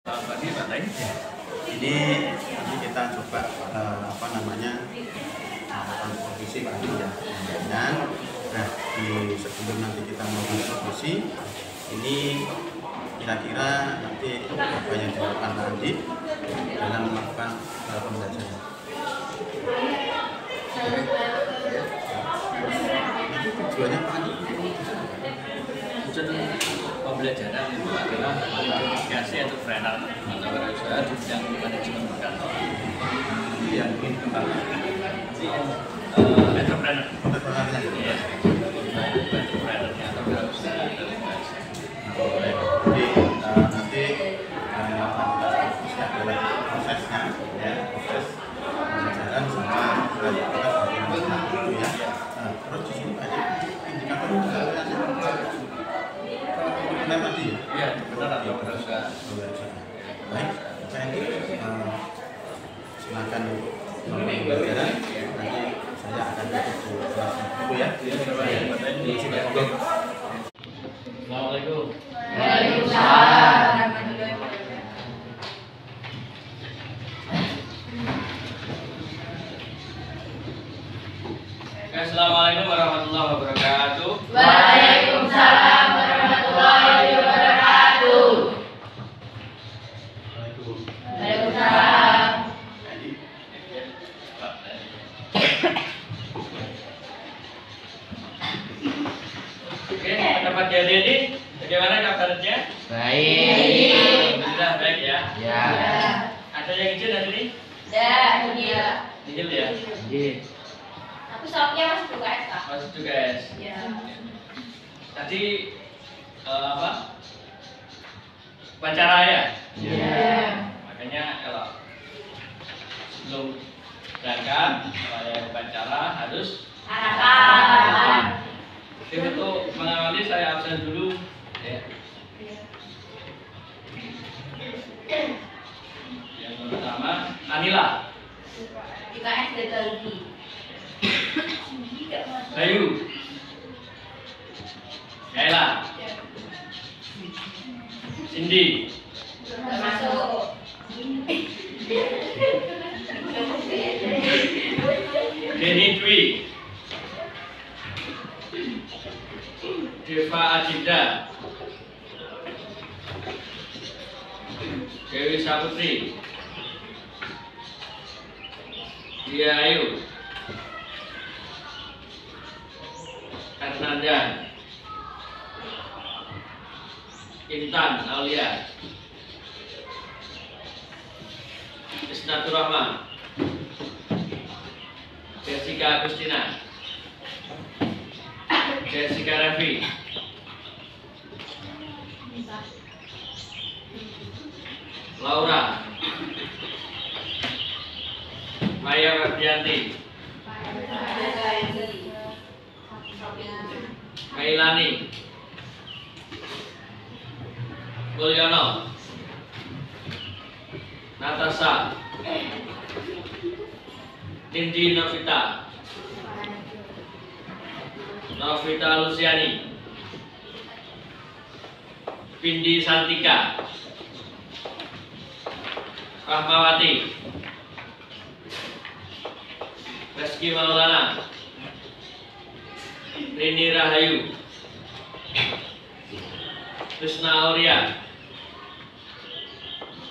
Ini nanti kita coba supervisi Pak Adi ya. Nah, sebelum nanti kita melakukan supervisi, ini kira-kira nanti apa yang dilakukan Pak Adi dalam melakukan pembelajaran. Itu tujuannya Pak Adi. Pembelajaran itu adalah identifikasi atau trainer atau wirausaha di bidang manajemen perkantoran. Yang ingin kembali entrepreneur. Iya. Entrepreneurnya atau wirausaha dalam bahasa. Jadi nanti yang akan kita fokusnya adalah prosesnya, ya, proses pembelajaran sama kita bagaimana itu ya. Terus di sini ada indikator benar tadi ya? Iya, benar atau wirausaha. Baik, Pak Edi, silakan mulai pembelajaran. Nanti saya akan tutup kelasnya dulu ya. Assalamualaikum. Waalaikumsalam. Assalamualaikum warahmatullahi wabarakatuh. Waalaikumsalam warahmatullahi wabarakatuh. Waalaikumsalam. Oke, tempat jadi bagaimana kabarnya? Baik. Alhamdulillah baik ya. Ya. Ada yang izin hari ini? Iya. Izin ya. Tapi shopnya masih buka es kak? Masuk juga guys. Iya. Tadi apa? Upacara ya? Iya. Makanya kalau sebelum berangkat, kalau ada upacara harus Harapan. untuk mengawali saya absen dulu ya. Yang pertama Anila, Kita es detergi. Bayu, Yaila, Cindy, Termasuk. Denny Dwi, Deva Adinda, Dewi Saputri, Dia Ayu, Hernanda, Intan Aulia, Isnatur Rahman, Jessica Agustina, Jessica Raffi, Laura, Maya Mardianti, Mailani, Mulyono, Natasha, Nindi Novita, Novita Luciani, Pindi Santika, Rahmawati, Reski Maulana, Rini Rahayu, Krishna Auria,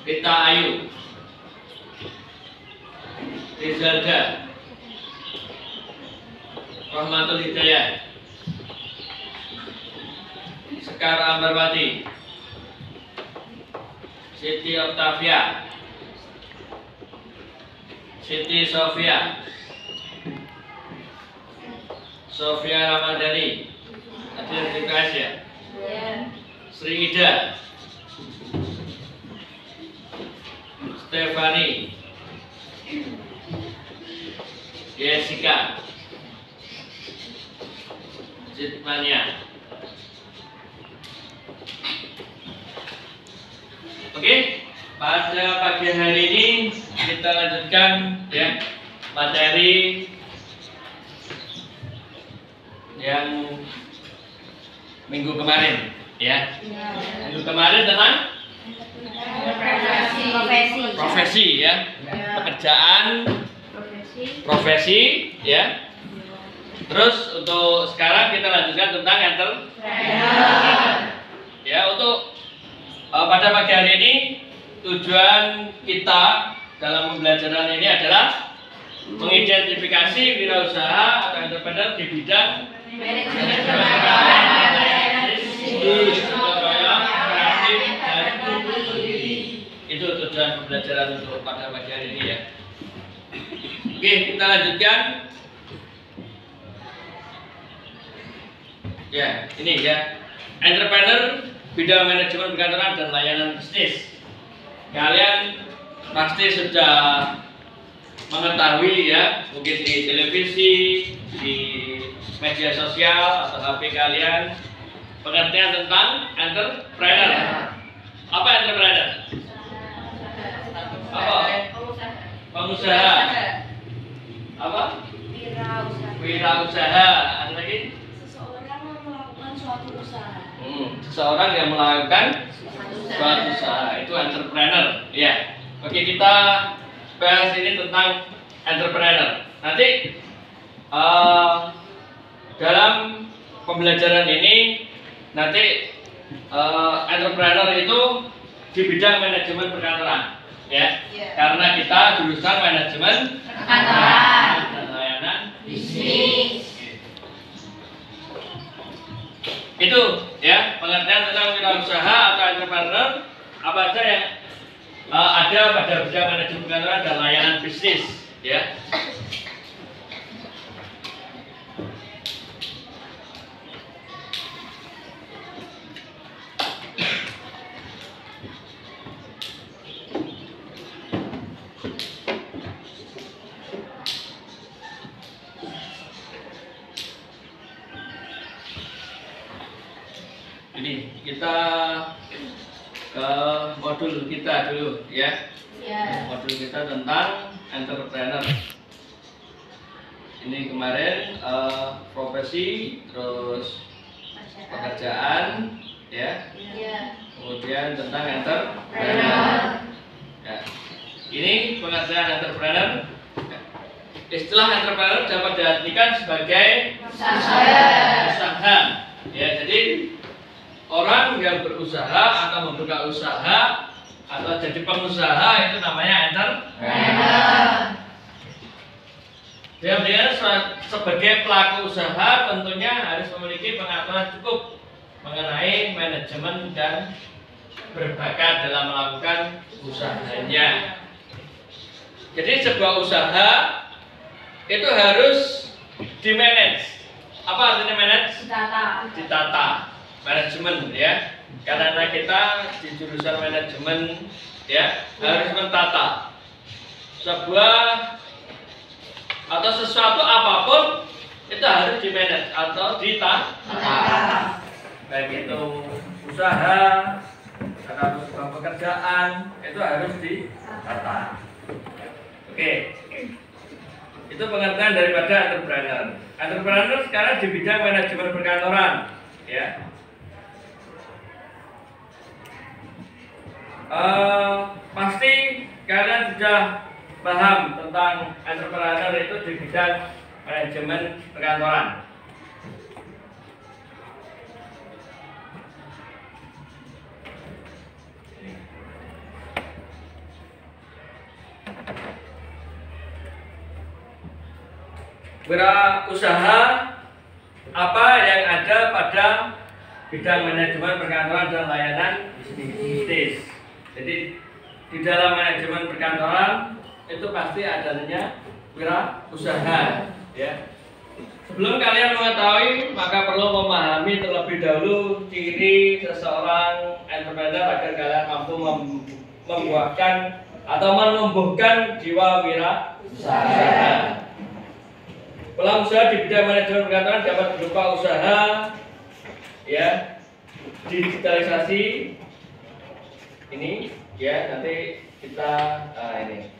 Rita Ayu, Rizalda, Rahmatul Hidayat, Sekar Ambarwati, Siti Octavia, Siti Sofia, Sofia Ramadhani, ada PKS ya? Sri Ida, Stefani, Jessica, Zitmania. Oke, pada pagi hari ini kita lanjutkan ya materi yang minggu kemarin ya. Minggu kemarin tentang profesi ya. Pekerjaan, profesi ya. Terus untuk sekarang kita lanjutkan tentang entrepreneur. Ya, untuk pada pagi hari ini tujuan kita dalam pembelajaran ini adalah mengidentifikasi wirausaha atau entrepreneur di bidang itu tujuan pembelajaran untuk pada pagi hari ini ya. Oke, kita lanjutkan. Ya, ini ya. Entrepreneur bidang manajemen perkantoran dan layanan bisnis. Kalian pasti sudah mengetahui ya, mungkin di televisi, di media sosial atau HP kalian, pengertian tentang entrepreneur. Apa entrepreneur? Apa? Pengusaha. Apa? Wirausaha. Ada lagi? Seseorang yang melakukan suatu usaha. Seseorang yang melakukan suatu usaha itu entrepreneur. Ya. Oke, kita bahas ini tentang entrepreneur. Nanti dalam pembelajaran ini nanti entrepreneur itu di bidang manajemen perkantoran, ya. Karena kita jurusan manajemen perkantoran dan layanan bisnis. Itu ya pengertian tentang wirausaha atau entrepreneur apa aja yang ada pada bidang manajemen perkantoran dan layanan bisnis, ya. Ini kita ke modul kita dulu ya. Modul kita tentang entrepreneur. Ini kemarin profesi, terus pekerjaan ya. Kemudian tentang entrepreneur. Ya. Ini pengertian entrepreneur. Istilah entrepreneur dapat diartikan sebagai usaha. Ya, jadi orang yang berusaha atau membuka usaha atau jadi pengusaha itu namanya entrepreneur. Dia sebagai pelaku usaha tentunya harus memiliki pengetahuan cukup mengenai manajemen dan berbakat dalam melakukan usahanya. Jadi sebuah usaha itu harus di-manage. Apa artinya manage? Ditata. Manajemen ya, karena kita di jurusan manajemen ya harus mentata sebuah atau sesuatu apapun itu harus di manage atau ditata, baik itu usaha atau sebuah pekerjaan itu harus ditata. Oke, itu pengertian daripada entrepreneur. Entrepreneur sekarang di bidang manajemen perkantoran ya. Pasti kalian sudah paham tentang entrepreneur itu di bidang manajemen perkantoran. Wirausaha apa yang ada pada bidang manajemen perkantoran dan layanan bisnis. Jadi di dalam manajemen perkantoran itu pasti adanya wirausaha ya. Sebelum kalian mengetahui maka perlu memahami terlebih dahulu ciri seseorang entrepreneur agar kalian mampu membuahkan atau menumbuhkan jiwa wirausaha. Pelaku usaha di bidang manajemen perkantoran dapat berupa usaha ya, digitalisasi ini ya, nanti kita ini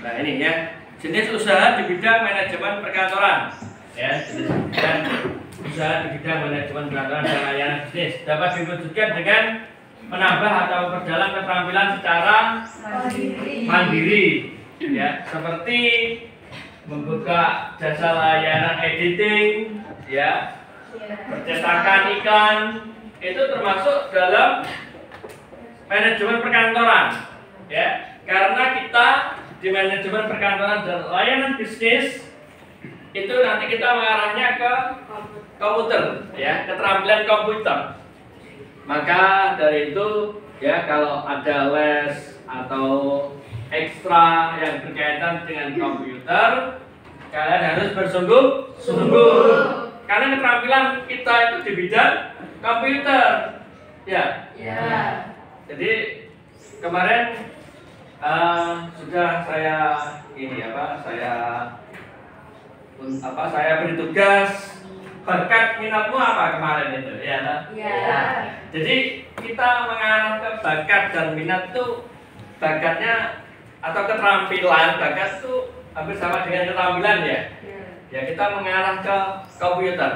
Nah ini ya, jenis usaha di bidang manajemen perkantoran. Ya, jenis usaha di bidang manajemen perkantoran dan layanan bisnis dapat diwujudkan dengan menambah atau memperdalam keterampilan secara mandiri. Ya, seperti membuka jasa layanan editing, ya, percetakan iklan, itu termasuk dalam manajemen perkantoran, ya, karena kita di manajemen perkantoran dan layanan bisnis itu nanti kita mengarahnya ke komputer, ya, keterampilan komputer. Maka dari itu, ya, kalau ada les atau ekstra yang berkaitan dengan komputer, kalian harus bersungguh-sungguh karena keterampilan kita itu di bidang komputer, ya. Jadi kemarin sudah saya saya beri tugas bakat minatmu apa kemarin itu, ya. Jadi kita mengarah ke bakat dan minat itu, bakatnya atau keterampilan, bakat itu hampir sama dengan keterampilan, ya. Ya, kita mengarah ke komputer,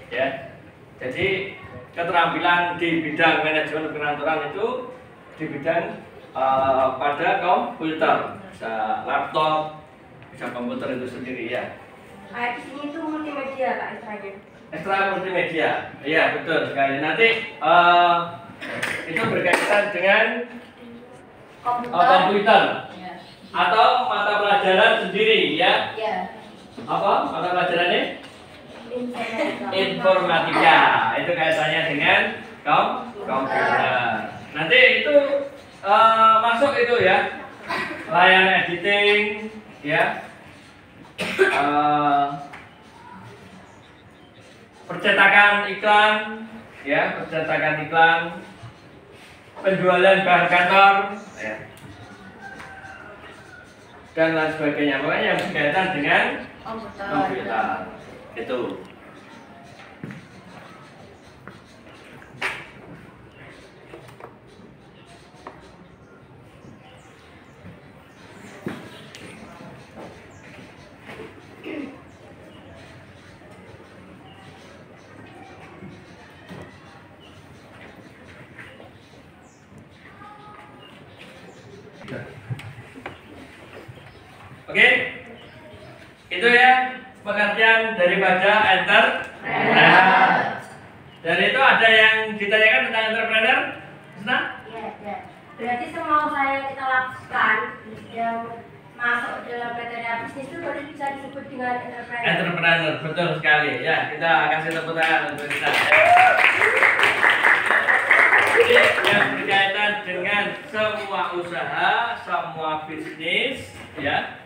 ya. Jadi keterampilan di bidang manajemen perkantoran itu di bidang pada komputer, bisa laptop, bisa komputer itu sendiri, ya. Di sini itu multimedia Pak istilahnya. Ekstra multimedia, iya betul sekali. Nanti itu berkaitan dengan komputer atau mata pelajaran sendiri, ya. Apa mata pelajarannya? Informatika. Itu kaitannya dengan komputer. Nanti itu masuk itu, ya, layanan editing, ya, percetakan iklan, ya, percetakan iklan, penjualan bahan kantor, ya, dan lain sebagainya. Pokoknya yang berkaitan dengan komputer itu. Oke, itu ya pengertian daripada entrepreneur. Dan itu ada yang ditanyakan tentang entrepreneur, Susna? Iya. Berarti semua usaha yang kita lakukan yang masuk dalam kriteria bisnis itu baru bisa disebut dengan entrepreneur. Entrepreneur, betul sekali. Ya, kita kasih tepuk tangan untuk kita. Jadi yang berkaitan dengan semua usaha, semua bisnis, ya,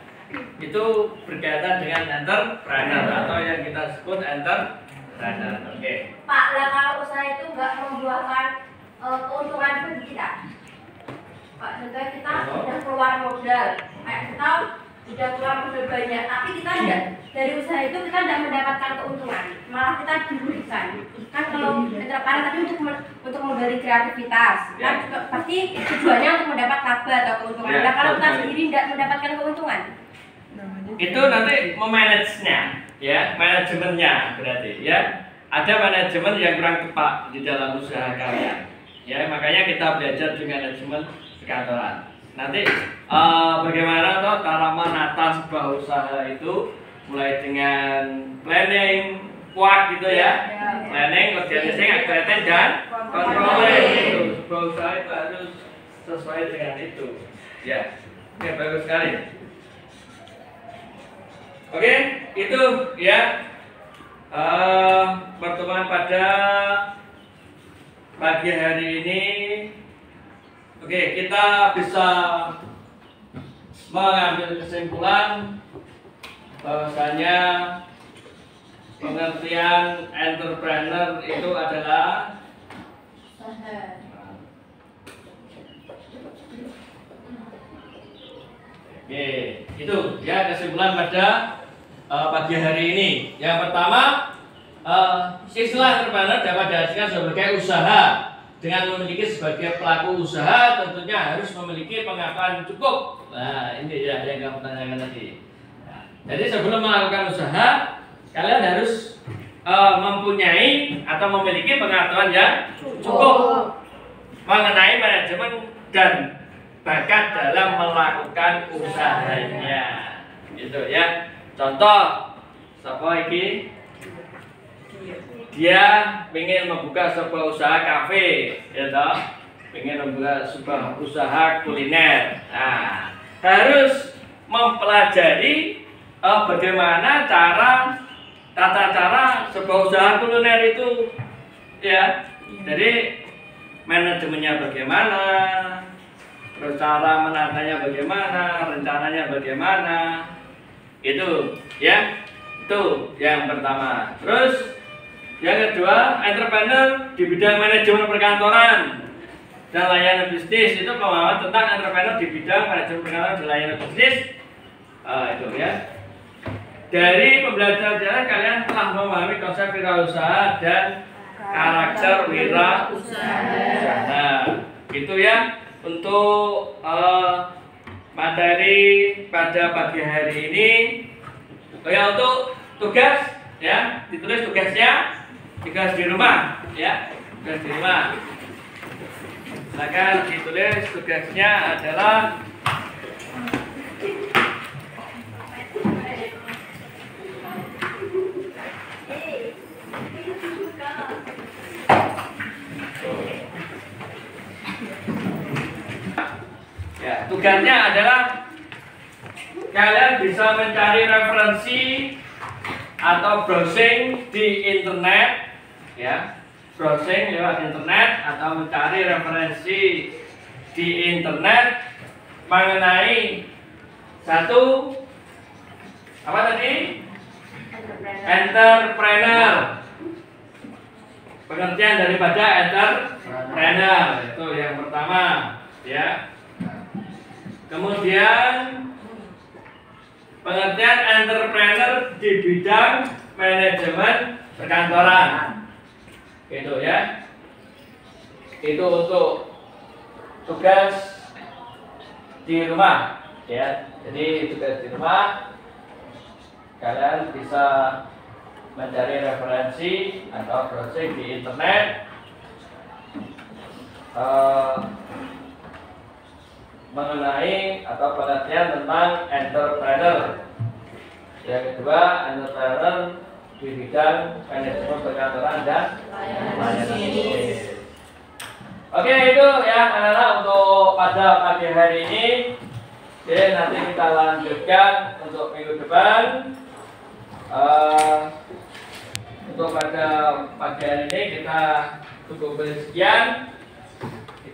itu berkaitan dengan entrepreneur atau yang kita sebut entrepreneur. Oke. Pak, lah kalau usaha itu nggak membuahkan keuntungan bagi kita, Pak, contohnya kita sudah keluar modal, kita sudah keluar modal banyak, tapi kita tidak, dari usaha itu kita tidak mendapatkan keuntungan, malah kita dirugikan. Kan kalau entrepreneur tapi untuk memberi kreativitas, kan juga pasti tujuannya untuk mendapat laba atau keuntungan. Nah, kalau kita sendiri tidak mendapatkan keuntungan, itu nanti memanagenya, ya, manajemennya berarti, ya, ada manajemen yang kurang tepat di dalam usaha kalian, ya, makanya kita belajar juga manajemen perkantoran. Nanti bagaimana toh cara menata sebuah usaha itu, mulai dengan planning, kuat gitu, ya, planning, organizing, activity, dan controlling. Itu sebuah usaha itu harus sesuai dengan itu, ya. Oke, bagus sekali. Oke, itu, ya, pertemuan pada pagi hari ini. Oke, kita bisa mengambil kesimpulan bahwasanya pengertian entrepreneur itu adalah oke, itu, ya, kesimpulan pada pagi hari ini. Yang pertama, istilah entrepreneur dapat diartikan sebagai usaha dengan memiliki sebagai pelaku usaha tentunya harus memiliki pengetahuan cukup. Nah, ini ya yang kamu tanyakan tadi. Nah, jadi sebelum melakukan usaha, kalian harus mempunyai atau memiliki pengetahuan yang cukup mengenai manajemen dan bakat dalam melakukan usahanya. Gitu ya. Contoh, siapa ini? Dia ingin membuka sebuah usaha kafe, ya toh? Ingin membuka sebuah usaha kuliner. Nah, harus mempelajari bagaimana tata cara sebuah usaha kuliner itu, ya. Jadi manajemennya bagaimana, terus cara menatanya bagaimana, rencananya bagaimana, itu ya, itu yang pertama. Terus yang kedua, entrepreneur di bidang manajemen perkantoran dan layanan bisnis, itu pemahaman tentang entrepreneur di bidang manajemen perkantoran dan layanan bisnis. Itu ya. Dari pembelajaran kalian telah memahami konsep wirausaha dan karakter wirausaha. Nah, itu ya untuk materi pada pagi hari ini. Ya, untuk tugas ya, ditulis tugasnya, tugas di rumah ya, tugas di rumah. Silakan ditulis tugasnya adalah ya, tugasnya adalah kalian bisa mencari referensi atau browsing di internet, ya, browsing lewat internet atau mencari referensi di internet mengenai satu apa tadi? Entrepreneur. Pengertian daripada entrepreneur itu yang pertama, ya. Kemudian pengertian entrepreneur di bidang manajemen perkantoran, gitu ya. Itu untuk tugas di rumah, ya. Jadi tugas di rumah kalian bisa mencari referensi atau browsing di internet mengenai atau pengertian tentang entrepreneur. Yang kedua, entrepreneur di bidang manajemen perkantoran dan layanan bisnis. Oke, itu ya anak-anak untuk pada pagi hari ini. Jadi nanti kita lanjutkan untuk minggu depan. Untuk pada pagi hari ini kita cukup sekian.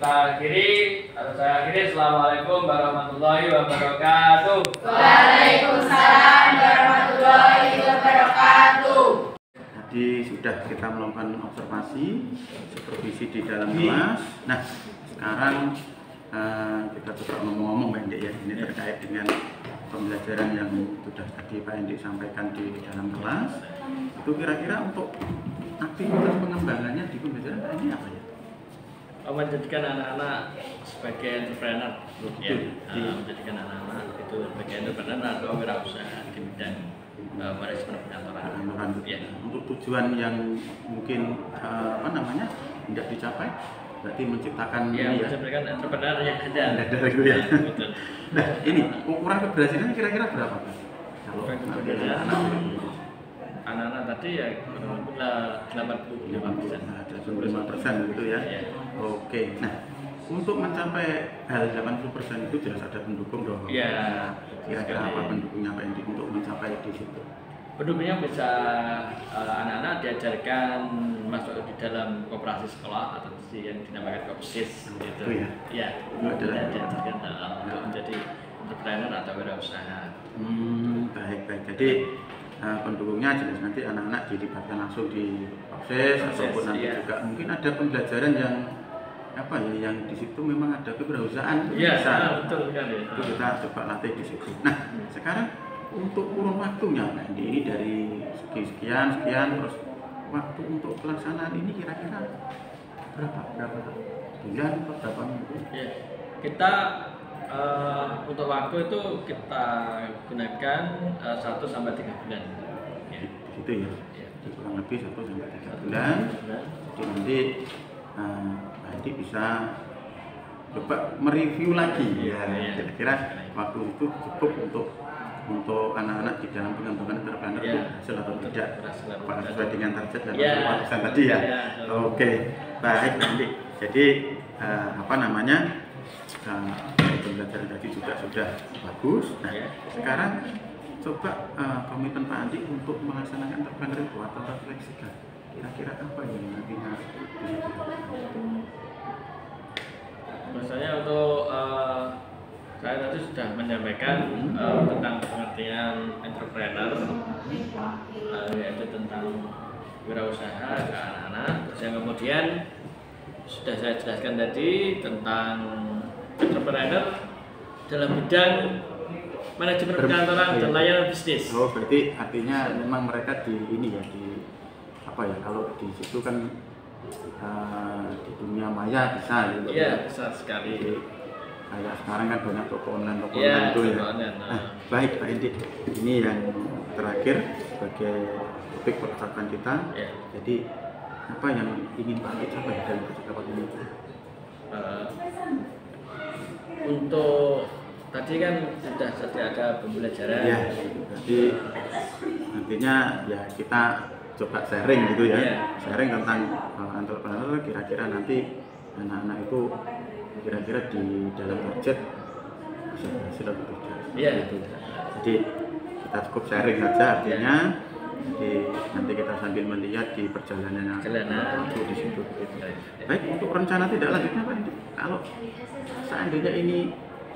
Kita akhiri, atau saya akhiri. Assalamualaikum warahmatullahi wabarakatuh. Waalaikumsalam warahmatullahi wabarakatuh. Tadi sudah kita melakukan observasi, supervisi di dalam kelas. Nah, sekarang kita coba ngomong-ngomong Pak Endik ya. Ini terkait dengan pembelajaran yang sudah tadi Pak Endik sampaikan di dalam kelas. Itu kira-kira untuk aktivitas pengembangannya di pembelajaran ini apa ya? Menjadikan anak-anak sebagai entrepreneur, ya. Menjadikan anak-anak itu sebagai entrepreneur atau wirausaha di bidang manajemen perkantoran. Ya. Untuk tujuan yang mungkin tidak dicapai, berarti menciptakan menciptakan entrepreneur yang ada. Itu ya. Betul. Nah, ini ukuran keberhasilannya kira-kira berapa Pak? Kalau anak-anak tadi ya 85% gitu ya. Oke. Nah, untuk mencapai hal 80% itu jelas ada pendukung dong. Iya. Kira-kira apa pendukungnya Pak Endik untuk mencapai di situ? Pendukungnya bisa anak-anak diajarkan masuk di dalam koperasi sekolah atau yang dinamakan kopsis gitu. Ya. Iya. Diajarkan untuk menjadi entrepreneur atau wirausaha. Baik. Jadi pendukungnya jelas nanti anak-anak dilibatkan langsung di proses ataupun nanti juga mungkin ada pembelajaran yang yang di situ memang ada kewirausahaan. Iya, betul sekali. Itu kita coba latih di situ. Nah, sekarang untuk kurun waktunya ini dari sekian terus waktu untuk pelaksanaan ini kira-kira berapa bulan atau berapa minggu? Ya, kita untuk waktu itu kita gunakan 1 sampai 3 bulan. Ya. Gitu ya. Ya. Jadi kurang lebih 1 sampai 3 bulan. Jadi nanti nanti bisa coba mereview lagi ya. Kira-kira waktu itu cukup untuk anak-anak di dalam pengembangan entrepreneur itu berhasil atau tidak, apakah sesuai dengan target dan keputusan tadi ya. Oke, baik nanti. Jadi apa namanya pembelajaran tadi juga sudah bagus. Nah, sekarang coba komitmen Pak Andi untuk melaksanakan entrepreneur itu atau fleksibel. Kira-kira apa yang nantinya bisa dilakukan? Misalnya untuk saya tadi sudah menyampaikan tentang pengertian entrepreneur, yaitu tentang wirausaha ke anak-anak. Terus yang kemudian sudah saya jelaskan tadi tentang entrepreneur dalam bidang manajemen perkantoran dan layanan bisnis. Oh, berarti artinya memang mereka di ini ya, di apa ya, kalau di situ kan di dunia maya bisa gitu. Iya, besar sekali. Jadi, kayak sekarang kan banyak toko online Ya, itu ya. online. Nah, baik Pak Indi, ini yang terakhir sebagai topik percakapan kita. Ya. Jadi apa yang ingin Pak Indi capai dalam percakapan ini? Untuk tadi kan sudah ada pembelajaran. Ya, jadi nantinya ya kita coba sharing gitu ya. Sharing tentang entrepreneur, kira-kira nanti anak-anak itu kira-kira di dalam target bisa berhasil atau tidak. Iya. Gitu. Jadi kita cukup sharing saja artinya. Jadi nanti kita sambil melihat di perjalanannya waktu di situ. Gitu. Baik, untuk rencana tidak lanjutnya Pak Indi, kalau seandainya ini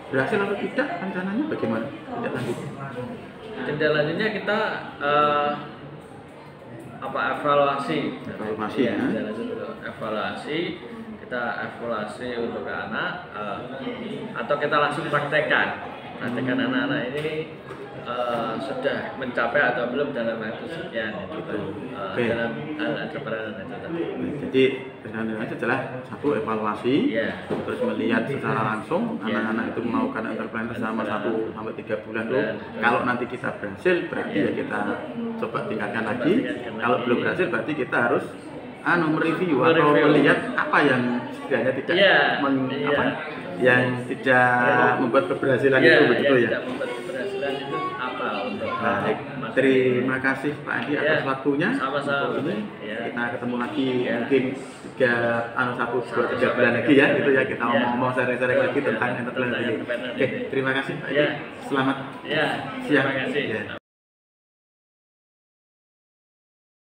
berhasil atau tidak, rencananya bagaimana? Tidak lanjut. Tindak lanjutnya kita evaluasi. Evaluasi ya. Evaluasi. Kita evaluasi untuk anak atau kita langsung praktekkan anak-anak ini sudah mencapai atau belum dalam waktu sekian dalam entrepreneur itu tadi. Jadi rencananya adalah satu evaluasi, terus melihat secara langsung anak-anak itu melakukan entrepreneur selama 1 sampai 3 bulan tuh. Kalau nanti kita berhasil, berarti ya kita coba tingkatkan lagi. Kalau belum berhasil, berarti kita harus mereview atau melihat apa yang setidaknya tidak yang tidak membuat keberhasilan itu begitu ya. Tidak membuat keberhasilan itu apa untuk baik. Terima kasih Pak Andi atas waktunya. Sama-sama. Kita ketemu lagi mungkin 1-2-3 bulan lagi ya, gitu ya, kita ngomong sharing-sharing lagi tentang entrepreneur ini. Oke, terima kasih Pak Andi. Selamat siang. Terima kasih.